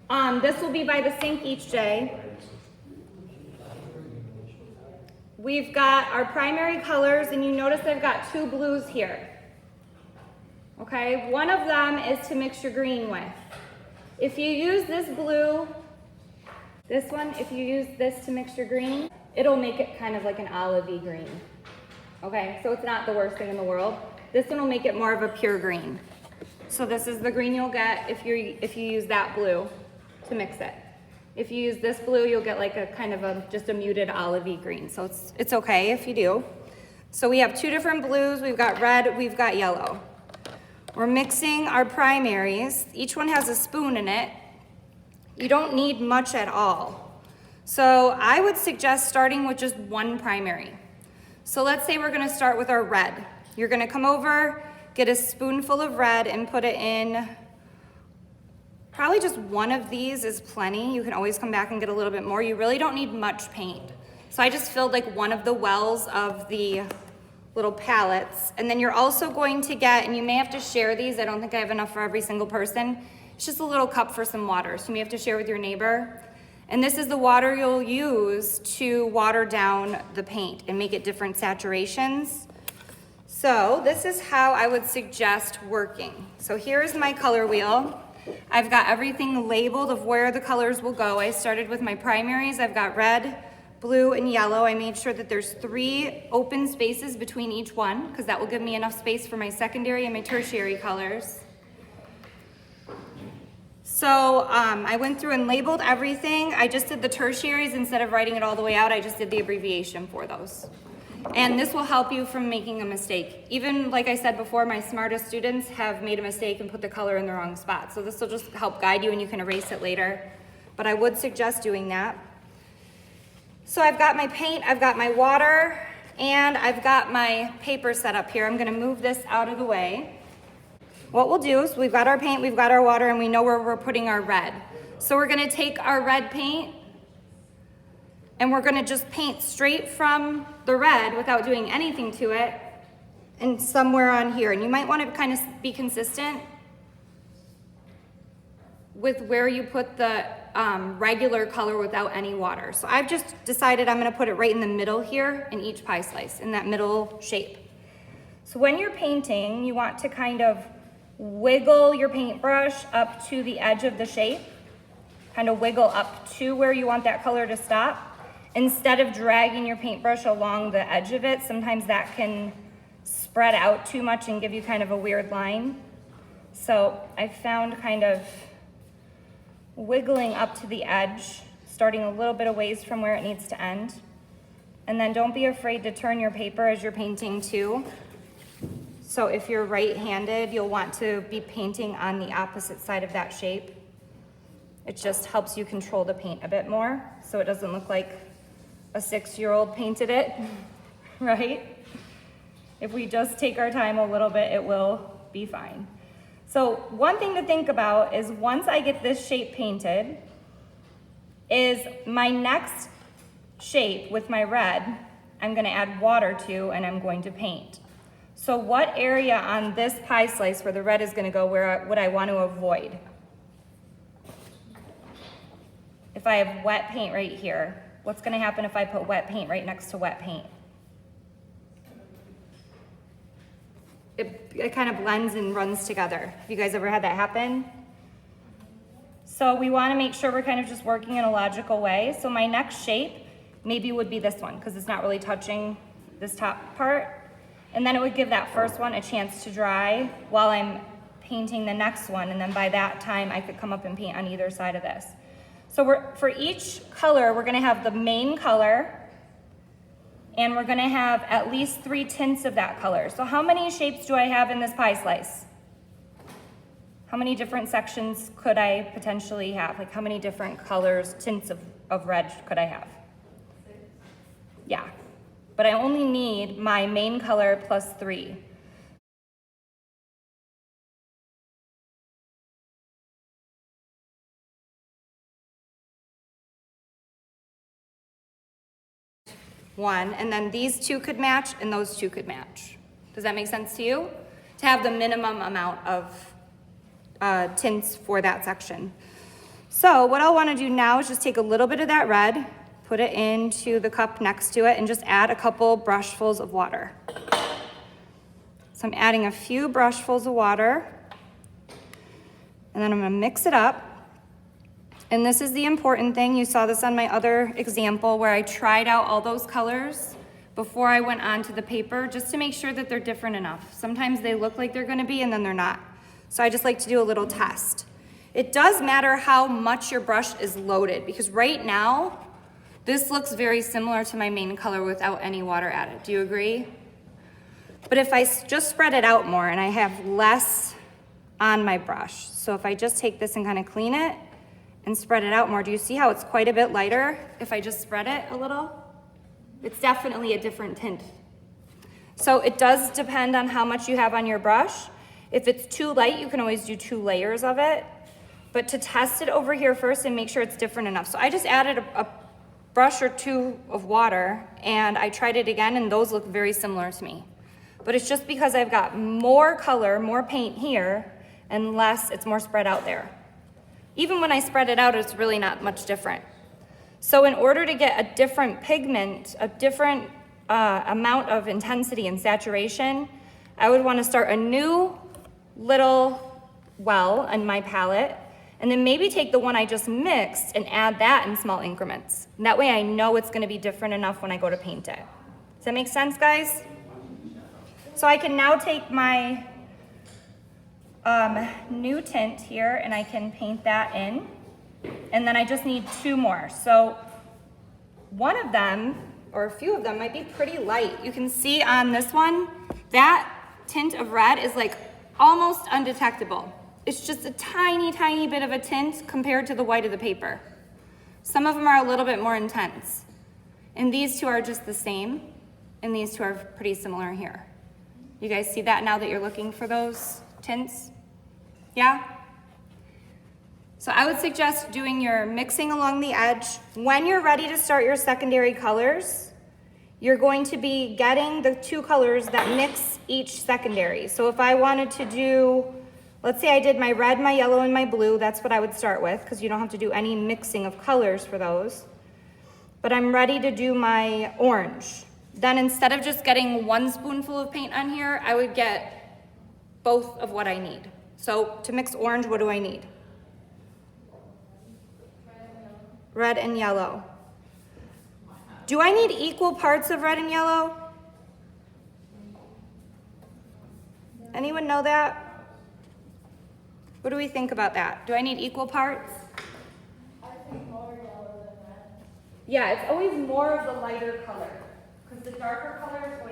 This will be by the sink each day. We've got our primary colors, and you notice I've got 2 blues here. Okay, one of them is to mix your green with. If you use this blue, this one, if you use this to mix your green, it'll make it kind of like an olivey green. Okay, so it's not the worst thing in the world. This one will make it more of a pure green. So this is the green you'll get if you use that blue to mix it. If you use this blue, you'll get like a kind of just a muted olivey green. So it's okay if you do. So we have 2 different blues. We've got red, we've got yellow. We're mixing our primaries. Each one has a spoon in it. You don't need much at all. So I would suggest starting with just 1 primary. So let's say we're gonna start with our red. You're gonna come over, get a spoonful of red and put it in. Probably just 1 of these is plenty. You can always come back and get a little bit more. You really don't need much paint. So I just filled like 1 of the wells of the little palettes. And then you're also going to get, and you may have to share these. I don't think I have enough for every single person. It's just a little cup for some water. So you may have to share with your neighbor. And this is the water you'll use to water down the paint and make it different saturations. So this is how I would suggest working. So here's my color wheel. I've got everything labeled of where the colors will go. I started with my primaries. I've got red, blue, and yellow. I made sure that there's 3 open spaces between each one because that will give me enough space for my secondary and my tertiary colors. So I went through and labeled everything. I just did the tertiaries instead of writing it all the way out. I just did the abbreviation for those. And this will help you from making a mistake. Even like I said before, my smartest students have made a mistake and put the color in the wrong spot. So this will just help guide you and you can erase it later. But I would suggest doing that. So I've got my paint, I've got my water, and I've got my paper set up here. I'm gonna move this out of the way. What we'll do is we've got our paint, we've got our water, and we know where we're putting our red. So we're gonna take our red paint and we're gonna just paint straight from the red without doing anything to it and somewhere on here. And you might wanna kind of be consistent with where you put the regular color without any water. So I've just decided I'm gonna put it right in the middle here in each pie slice, in that middle shape. So when you're painting, you want to kind of wiggle your paintbrush up to the edge of the shape, kind of wiggle up to where you want that color to stop. Instead of dragging your paintbrush along the edge of it, sometimes that can spread out too much and give you kind of a weird line. So I found kind of wiggling up to the edge, starting a little bit of ways from where it needs to end. And then don't be afraid to turn your paper as you're painting too. So if you're right-handed, you'll want to be painting on the opposite side of that shape. It just helps you control the paint a bit more so it doesn't look like a 6-year-old painted it, right? If we just take our time a little bit, it will be fine. So one thing to think about is once I get this shape painted, is my next shape with my red, I'm gonna add water to and I'm going to paint. So what area on this pie slice where the red is gonna go, where would I want to avoid? If I have wet paint right here, what's gonna happen if I put wet paint right next to wet paint? It kind of blends and runs together. Have you guys ever had that happen? So we wanna make sure we're kind of just working in a logical way. So my next shape maybe would be this one because it's not really touching this top part. And then it would give that first one a chance to dry while I'm painting the next one. And then by that time I could come up and paint on either side of this. So for each color, we're gonna have the main color and we're gonna have at least 3 tints of that color. So how many shapes do I have in this pie slice? How many different sections could I potentially have? Like how many different colors, tints of red could I have? 6. Yeah, but I only need my main color plus 3. One, and then these 2 could match and those 2 could match. Does that make sense to you? To have the minimum amount of tints for that section. So what I'll want to do now is just take a little bit of that red, put it into the cup next to it, and just add a couple brushfuls of water. So I'm adding a few brushfuls of water, and then I'm going to mix it up. And this is the important thing. You saw this on my other example where I tried out all those colors before I went on to the paper, just to make sure that they're different enough. Sometimes they look like they're going to be, and then they're not. So I just like to do a little test. It does matter how much your brush is loaded, because right now, this looks very similar to my main color without any water added. Do you agree? But if I just spread it out more and I have less on my brush, so if I just take this and kind of clean it and spread it out more, do you see how it's quite a bit lighter if I just spread it a little? It's definitely a different tint. So it does depend on how much you have on your brush. If it's too light, you can always do 2 layers of it. But to test it over here first and make sure it's different enough. So I just added a brush or 2 of water, and I tried it again, and those look very similar to me. But it's just because I've got more color, more paint here, and less, it's more spread out there. Even when I spread it out, it's really not much different. So in order to get a different pigment, a different amount of intensity and saturation, I would want to start a new little well in my palette, and then maybe take the one I just mixed and add that in small increments. And that way I know it's going to be different enough when I go to paint it. Does that make sense, guys? So I can now take my new tint here and I can paint that in. And then I just need 2 more. So one of them, or a few of them, might be pretty light. You can see on this one, that tint of red is like almost undetectable. It's just a tiny, tiny bit of a tint compared to the white of the paper. Some of them are a little bit more intense. And these 2 are just the same, and these 2 are pretty similar here. You guys see that now that you're looking for those tints? Yeah? So I would suggest doing your mixing along the edge. When you're ready to start your secondary colors, you're going to be getting the 2 colors that mix each secondary. So if I wanted to do, let's say I did my red, my yellow, and my blue, that's what I would start with, because you don't have to do any mixing of colors for those. But I'm ready to do my orange. Then instead of just getting 1 spoonful of paint on here, I would get both of what I need. So to mix orange, what do I need? Red and yellow. Do I need equal parts of red and yellow? Anyone know that? What do we think about that? Do I need equal parts? I think more yellow than red. Yeah, it's always more of the lighter color, because the darker color is